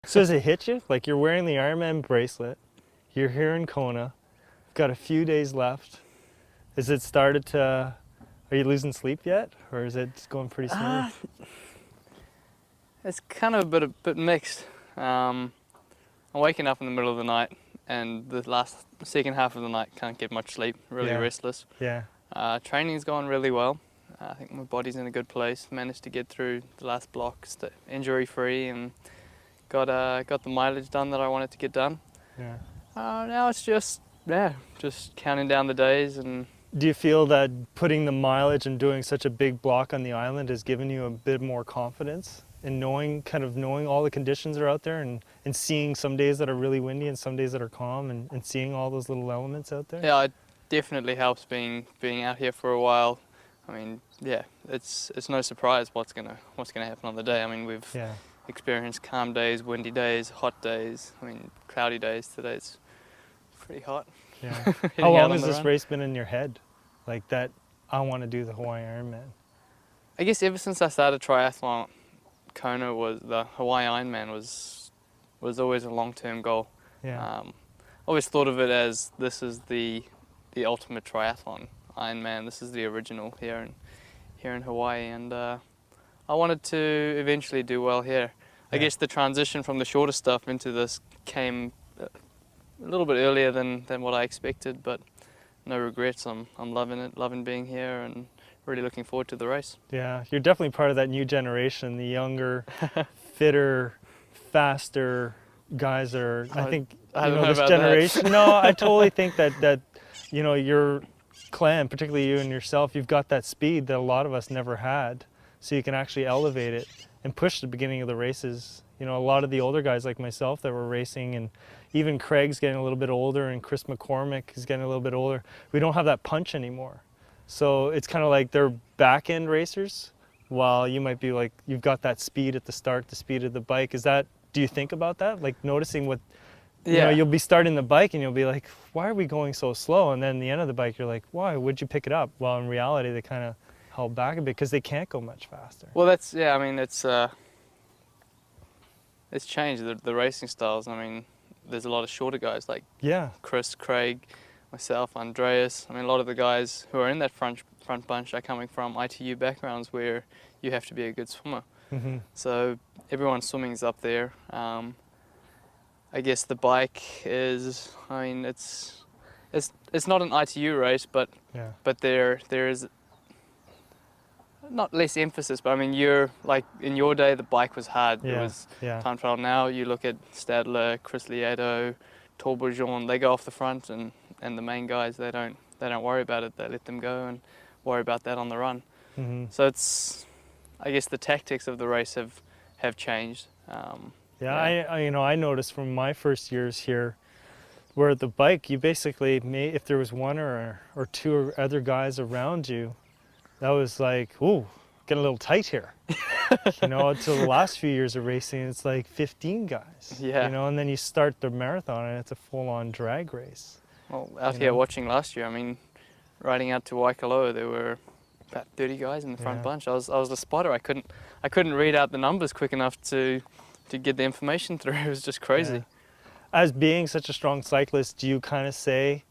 So does it hit you? Like you're wearing the Ironman bracelet, you're here in Kona, got a few days left. Is it started to, are you losing sleep yet? Or is it going pretty smooth? It's kind of a bit mixed. I'm waking up in the middle of the night, and the second half of the night can't get much sleep, really restless. Yeah. Training's gone really well. I think my body's in a good place. Managed to get through the last blocks injury free, and got the mileage done that I wanted to get done. Yeah. Now it's just counting down the days. And do you feel that putting the mileage and doing such a big block on the island has given you a bit more confidence in knowing all the conditions are out there, and seeing some days that are really windy and some days that are calm, and seeing all those little elements out there? Yeah, it definitely helps being out here for a while. I mean, yeah, it's no surprise what's gonna happen on the day. I mean, we've experienced calm days, windy days, hot days. I mean, cloudy days. Today's pretty hot. Yeah. How long has this race been in your head? Like that, I want to do the Hawaii Ironman. I guess ever since I started triathlon, the Hawaii Ironman was always a long-term goal. Yeah. Always thought of it as this is the ultimate triathlon Ironman. This is the original here in Hawaii, and I wanted to eventually do well here. I guess the transition from the shorter stuff into this came a little bit earlier than what I expected, but no regrets. I'm loving it, loving being here, and really looking forward to the race. Yeah, you're definitely part of that new generation, the younger, fitter, faster guys that are, I think, this generation. No, I totally think that your clan, particularly you and yourself, you've got that speed that a lot of us never had. So you can actually elevate it and push the beginning of the races. You know, a lot of the older guys like myself that were racing, and even Craig's getting a little bit older, and Chris MacCormack is getting a little bit older. We don't have that punch anymore. So it's kind of like they're back end racers, while you might be like, you've got that speed at the start, the speed of the bike. Do you think about that? Like noticing what, you'll be starting the bike and you'll be like, why are we going so slow? And then the end of the bike, you're like, why, would you pick it up? Well, in reality, they kind of held back a bit because they can't go much faster. Well, it's changed the racing styles. I mean, there's a lot of shorter guys like Chris, Craig, myself, Andreas. I mean, a lot of the guys who are in that front bunch are coming from ITU backgrounds where you have to be a good swimmer. Mm-hmm. So everyone's swimming's up there. I guess the bike is, I mean, it's not an ITU race, but there is not less emphasis, but I mean, you're like, in your day, the bike was hard. It was time trial. Now you look at Stadler, Chris Lieto, Bozzone, they go off the front, and the main guys, they don't worry about it. They let them go and worry about that on the run. Mm-hmm. So it's, I guess the tactics of the race have changed. I noticed from my first years here, where the bike, you basically if there was one or two other guys around you, that was like, ooh, getting a little tight here. Until the last few years of racing, it's like 15 guys. Yeah. And then you start the marathon and it's a full-on drag race. Well, out here watching last year, I mean, riding out to Waikoloa, there were about 30 guys in the front bunch. I was the spotter. I couldn't read out the numbers quick enough to get the information through. It was just crazy. Yeah. As being such a strong cyclist, do you kind of say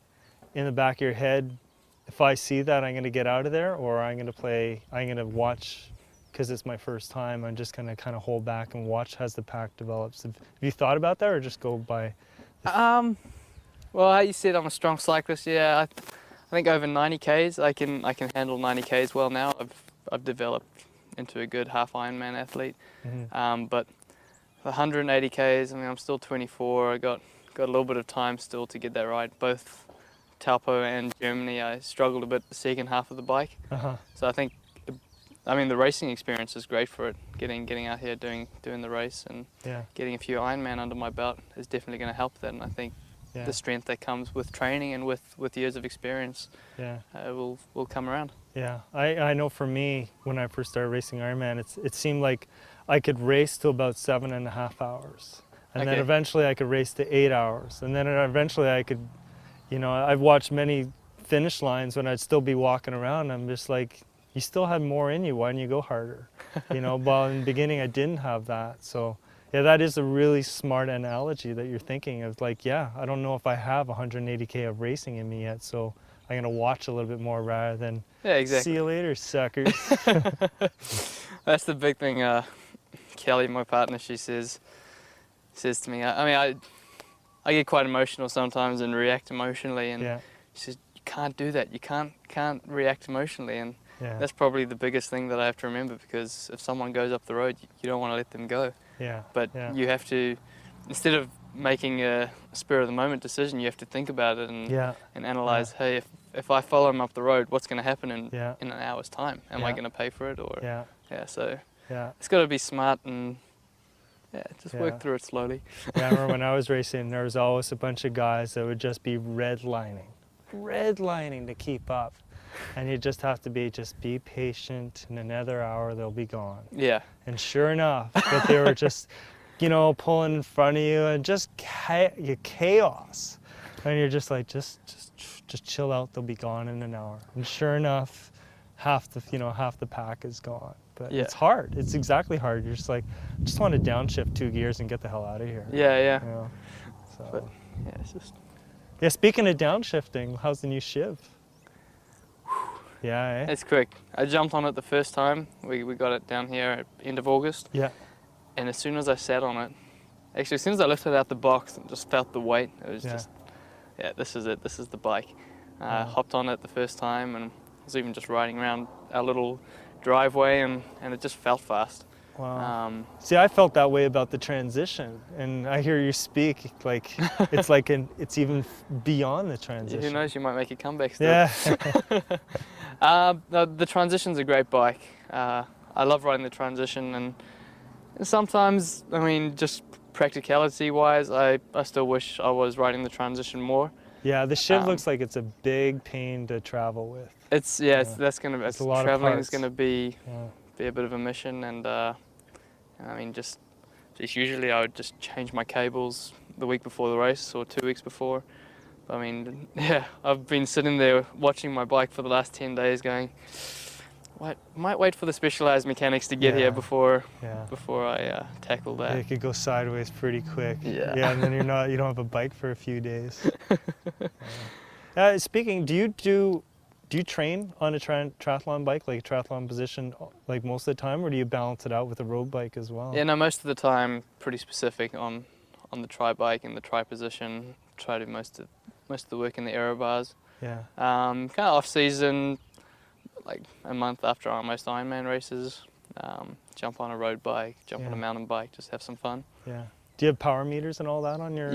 in the back of your head, if I see that, I'm going to get out of there, or I'm going to watch because it's my first time. I'm just going to kind of hold back and watch as the pack develops. Have you thought about that, or just go by? Well, how you said, I'm a strong cyclist. Yeah, I think over 90 Ks, I can handle 90 Ks well now. I've developed into a good half Ironman athlete. Mm-hmm. But the 180 Ks, I mean, I'm still 24. I got a little bit of time still to get that right. Both Taupo and Germany, I struggled a bit the second half of the bike. Uh-huh. So I think, I mean, the racing experience is great for it. Getting out here, doing the race, and getting a few Ironman under my belt is definitely going to help that. And I think the strength that comes with training and with years of experience will come around. Yeah, I know for me, when I first started racing Ironman, it seemed like I could race to about 7.5 hours. And then eventually I could race to 8 hours. And then eventually I could, I've watched many finish lines when I'd still be walking around. I'm just like, you still had more in you. Why didn't you go harder? Well, in the beginning I didn't have that. So Yeah, that is a really smart analogy that you're thinking of. Like, yeah, I don't know if I have 180K of racing in me yet, so I'm going to watch a little bit more rather than see you later, suckers. That's the big thing. Kelly, my partner, she says to me, I get quite emotional sometimes and react emotionally, and she says, you can't do that. You can't react emotionally, and that's probably the biggest thing that I have to remember, because if someone goes up the road, you don't want to let them go. But you have to, instead of making a spur of the moment decision, you have to think about it and analyze, hey, if I follow him up the road, what's going to happen in an hour's time? Am I going to pay for it? Or so it's got to be smart and just work through it slowly. I remember when I was racing, there was always a bunch of guys that would just be redlining to keep up. And you just have to be patient. In another hour, they'll be gone. And sure enough, but they were just, pulling in front of you and just chaos. And you're just like, just chill out. They'll be gone in an hour. And sure enough, half the pack is gone. But it's hard. It's exactly hard. You're just like, I just want to downshift 2 gears and get the hell out of here. So. But it's just. Yeah. Speaking of downshifting, how's the new shiv? Yeah, It's quick. I jumped on it the first time. We got it down here at end of August. And as soon as I sat on it, actually as soon as I lifted it out the box and just felt the weight, it was just, this is it. This is the bike. Hopped on it the first time and was even just riding around our little driveway and it just felt fast. Wow. See, I felt that way about the transition, and I hear you speak like it's even beyond the transition. Who knows? You might make a comeback still. The transition's a great bike. I love riding the transition, and sometimes, just practicality-wise, I still wish I was riding the transition more. Yeah, the shiv looks like it's a big pain to travel with. Traveling is gonna be a bit of a mission, and just usually I would just change my cables the week before the race or 2 weeks before. I've been sitting there watching my bike for the last 10 days going, might wait for the specialized mechanics to get here before I tackle that. It could go sideways pretty quick. And then you don't have a bike for a few days. Speaking, do you train on a triathlon bike, like a triathlon position, like most of the time, or do you balance it out with a road bike as well? Yeah, no, most of the time pretty specific on the tri bike and the tri position. Try to do most of the work in the aero bars. Kind of off season, like a month after our most Ironman races, jump on a road bike, jump on a mountain bike, just have some fun. Do you have power meters and all that on your?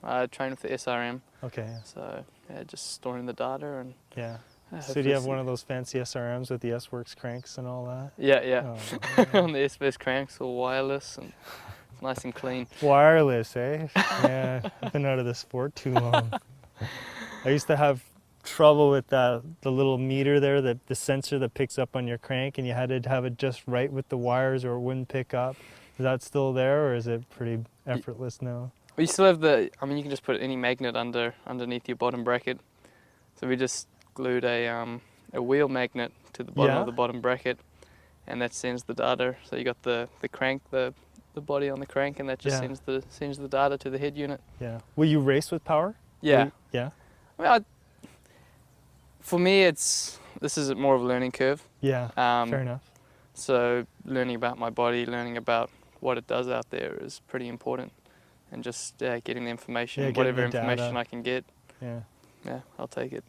I train with the SRM. Okay. So just storing the data and. So do you have one of those fancy SRMs with the S-Works cranks and all that? Oh, on the S-Works cranks, all wireless and nice and clean. Wireless, eh? Yeah, I've been out of the sport too long. I used to have trouble with the little meter there, the sensor that picks up on your crank, and you had to have it just right with the wires or it wouldn't pick up. Is that still there, or is it pretty effortless now? We still have you can just put any magnet underneath your bottom bracket. So we just glued a wheel magnet to the bottom of the bottom bracket, and that sends the data. So you got the crank, the body on the crank, and that just sends the data to the head unit. Will you race with power? Yeah. For me, this is more of a learning curve. Fair enough. So learning about my body, learning about what it does out there is pretty important, and just getting the information, whatever information I can get. I'll take it.